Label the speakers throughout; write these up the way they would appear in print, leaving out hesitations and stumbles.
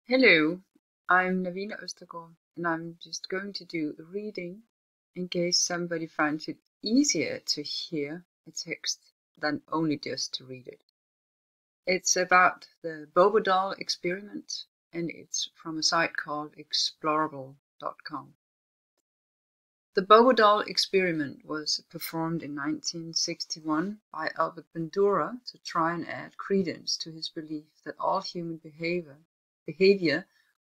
Speaker 1: Hello, I'm Navina Østergaard, and I'm just going to do a reading in case somebody finds it easier to hear a text than only just to read it. It's about the Bobo Doll experiment, and it's from a site called explorable.com. The Bobo Doll experiment was performed in 1961 by Albert Bandura to try and add credence to his belief that all human behavior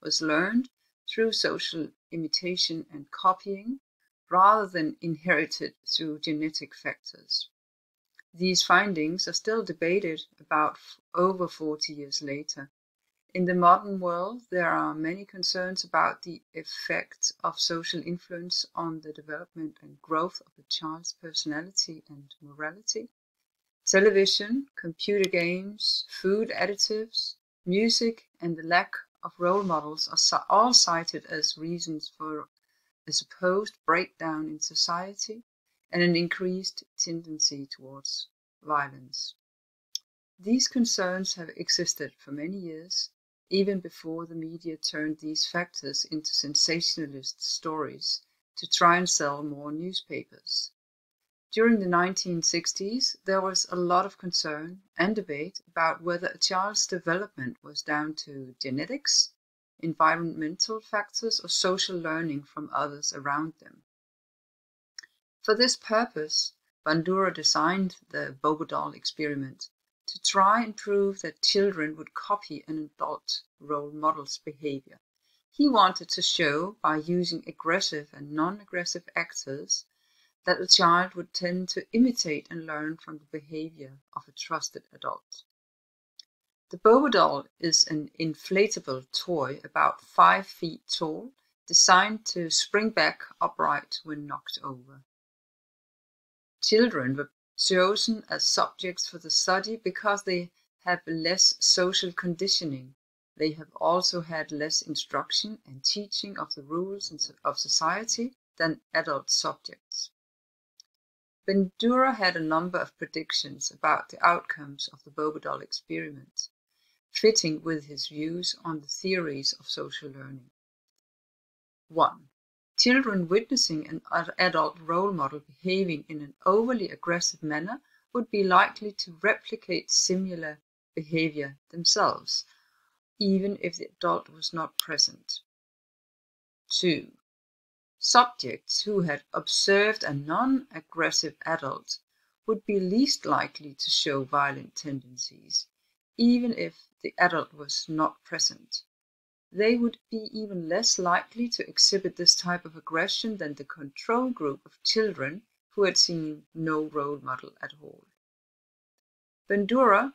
Speaker 1: was learned through social imitation and copying rather than inherited through genetic factors. These findings are still debated about over 40 years later. In the modern world, there are many concerns about the effect of social influence on the development and growth of a child's personality and morality. Television, computer games, food additives, music, and the lack of role models are all cited as reasons for a supposed breakdown in society and an increased tendency towards violence. These concerns have existed for many years, even before the media turned these factors into sensationalist stories to try and sell more newspapers. During the 1960s, there was a lot of concern and debate about whether a child's development was down to genetics, environmental factors, or social learning from others around them. For this purpose, Bandura designed the Bobo Doll experiment to try and prove that children would copy an adult role model's behavior. He wanted to show, by using aggressive and non-aggressive actors, that a child would tend to imitate and learn from the behavior of a trusted adult. The Bobo Doll is an inflatable toy about 5 feet tall, designed to spring back upright when knocked over. Children were chosen as subjects for the study because they have less social conditioning. They have also had less instruction and teaching of the rules of society than adult subjects. Bandura had a number of predictions about the outcomes of the Bobo Doll experiment, fitting with his views on the theories of social learning. 1. Children witnessing an adult role model behaving in an overly aggressive manner would be likely to replicate similar behavior themselves, even if the adult was not present. 2. Subjects who had observed a non-aggressive adult would be least likely to show violent tendencies, even if the adult was not present. They would be even less likely to exhibit this type of aggression than the control group of children who had seen no role model at all. Bandura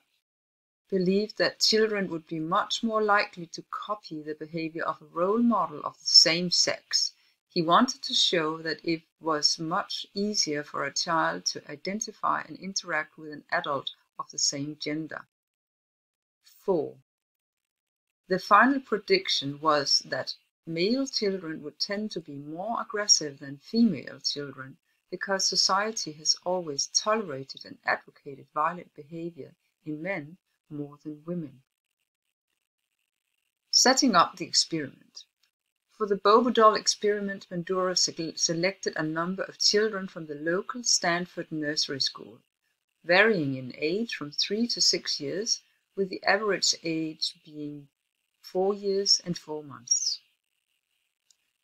Speaker 1: believed that children would be much more likely to copy the behavior of a role model of the same sex. He wanted to show that it was much easier for a child to identify and interact with an adult of the same gender. 4. The final prediction was that male children would tend to be more aggressive than female children because society has always tolerated and advocated violent behavior in men more than women. Setting up the experiment. For the Bobo Doll experiment, Bandura selected a number of children from the local Stanford nursery school, varying in age from 3 to 6 years, with the average age being 4 years and 4 months.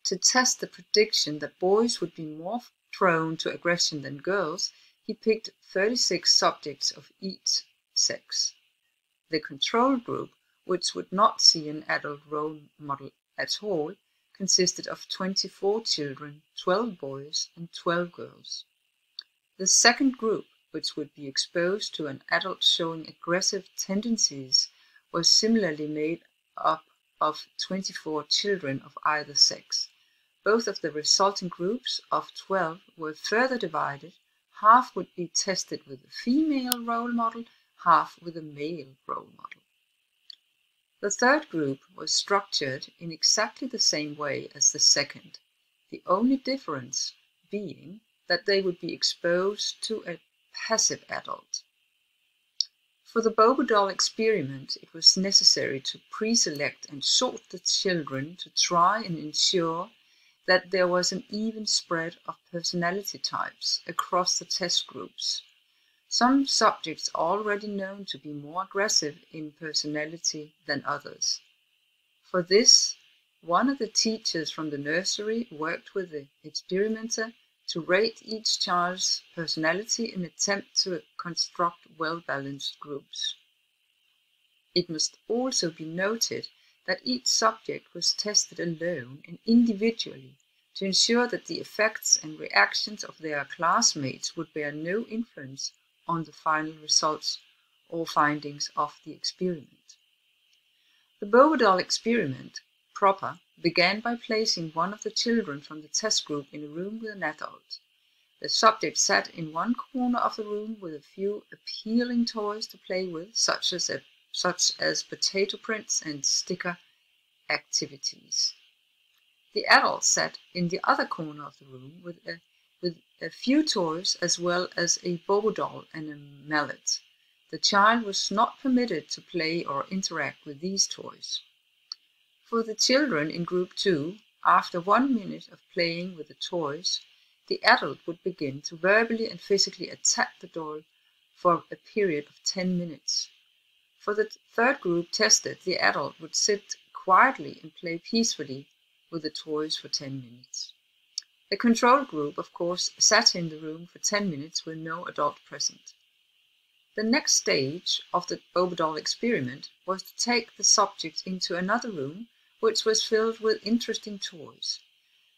Speaker 1: To test the prediction that boys would be more prone to aggression than girls, he picked 36 subjects of each sex. The control group, which would not see an adult role model at all, consisted of 24 children, 12 boys and 12 girls. The second group, which would be exposed to an adult showing aggressive tendencies, was similarly made up of 24 children of either sex. Both of the resulting groups of 12 were further divided. Half would be tested with a female role model, half with a male role model. The third group was structured in exactly the same way as the second, the only difference being that they would be exposed to a passive adult. For the Bobo Doll experiment, it was necessary to pre-select and sort the children to try and ensure that there was an even spread of personality types across the test groups. Some subjects are already known to be more aggressive in personality than others. For this, one of the teachers from the nursery worked with the experimenter to rate each child's personality in an attempt to construct well-balanced groups. It must also be noted that each subject was tested alone and individually to ensure that the effects and reactions of their classmates would bear no influence on the final results or findings of the experiment. The Bobo Doll experiment proper began by placing one of the children from the test group in a room with an adult. The subject sat in one corner of the room with a few appealing toys to play with, such as potato prints and sticker activities. The adult sat in the other corner of the room with a few toys as well as a Bobo Doll and a mallet. The child was not permitted to play or interact with these toys. For the children in group 2, after 1 minute of playing with the toys, the adult would begin to verbally and physically attack the doll for a period of 10 minutes. For the third group tested, the adult would sit quietly and play peacefully with the toys for 10 minutes. The control group, of course, sat in the room for 10 minutes with no adult present. The next stage of the Bobo Doll experiment was to take the subject into another room, which was filled with interesting toys.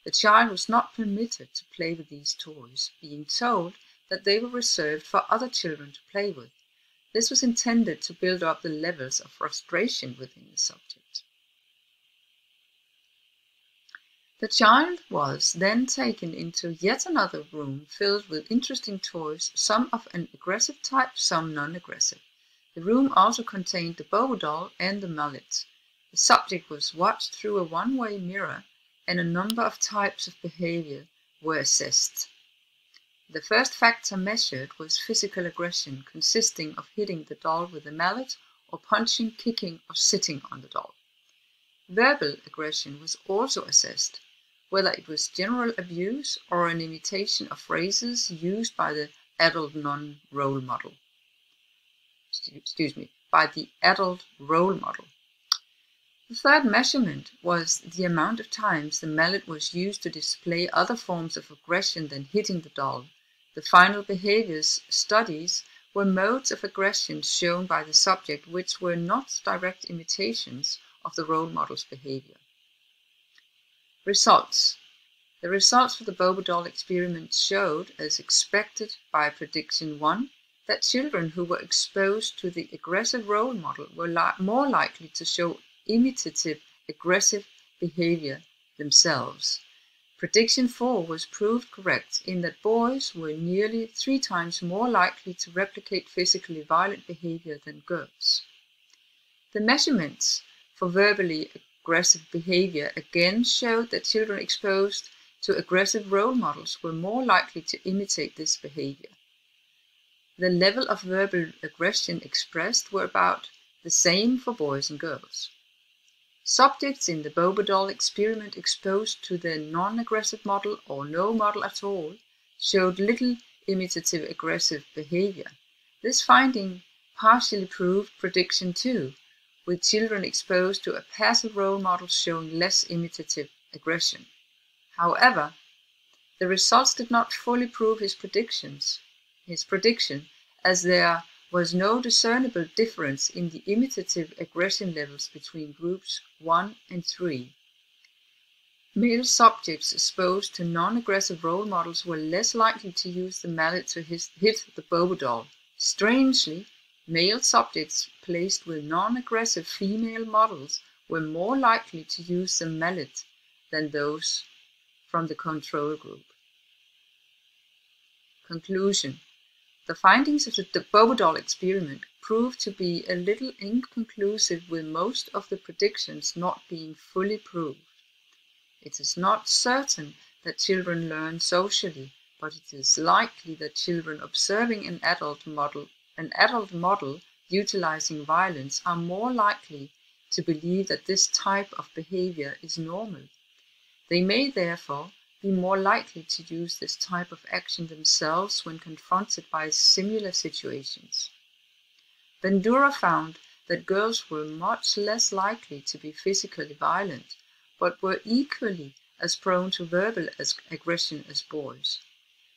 Speaker 1: The child was not permitted to play with these toys, being told that they were reserved for other children to play with. This was intended to build up the levels of frustration within the subject. The child was then taken into yet another room filled with interesting toys, some of an aggressive type, some non-aggressive. The room also contained the Bobo Doll and the mallet. The subject was watched through a one-way mirror, and a number of types of behavior were assessed. The first factor measured was physical aggression, consisting of hitting the doll with a mallet or punching, kicking, or sitting on the doll. Verbal aggression was also assessed, whether it was general abuse or an imitation of phrases used by the adult role model. The third measurement was the amount of times the mallet was used to display other forms of aggression than hitting the doll. The final behaviors studies were modes of aggression shown by the subject which were not direct imitations of the role model's behavior. Results. The results for the Bobo Doll experiment showed, as expected by prediction 1, that children who were exposed to the aggressive role model were more likely to show imitative aggressive behavior themselves. Prediction 4 was proved correct in that boys were nearly 3 times more likely to replicate physically violent behavior than girls. The measurements for verbally aggressive behavior again showed that children exposed to aggressive role models were more likely to imitate this behavior. The level of verbal aggression expressed were about the same for boys and girls. Subjects in the Bobo Doll experiment exposed to the non-aggressive model or no model at all showed little imitative aggressive behavior. This finding partially proved prediction 2, with children exposed to a passive role model showing less imitative aggression. However, the results did not fully prove his prediction, as there was no discernible difference in the imitative aggression levels between groups 1 and 3. Male subjects exposed to non-aggressive role models were less likely to use the mallet to hit the Bobo Doll. Strangely, male subjects placed with non-aggressive female models were more likely to use the mallet than those from the control group. Conclusion. The findings of the Bobo Doll experiment proved to be a little inconclusive, with most of the predictions not being fully proved. It is not certain that children learn socially, but it is likely that children observing an adult model utilizing violence are more likely to believe that this type of behavior is normal. They may therefore be more likely to use this type of action themselves when confronted by similar situations. Bandura found that girls were much less likely to be physically violent, but were equally as prone to verbal aggression as boys.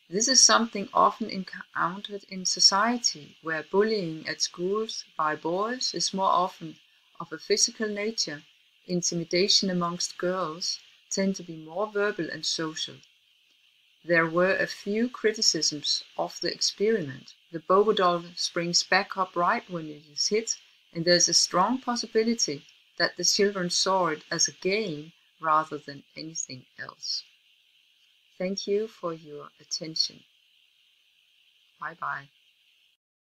Speaker 1: This is something often encountered in society, where bullying at schools by boys is more often of a physical nature. Intimidation amongst girls tend to be more verbal and social. There were a few criticisms of the experiment. The Bobo Doll springs back upright when it is hit, and there's a strong possibility that the children saw it as a game rather than anything else. Thank you for your attention. Bye bye.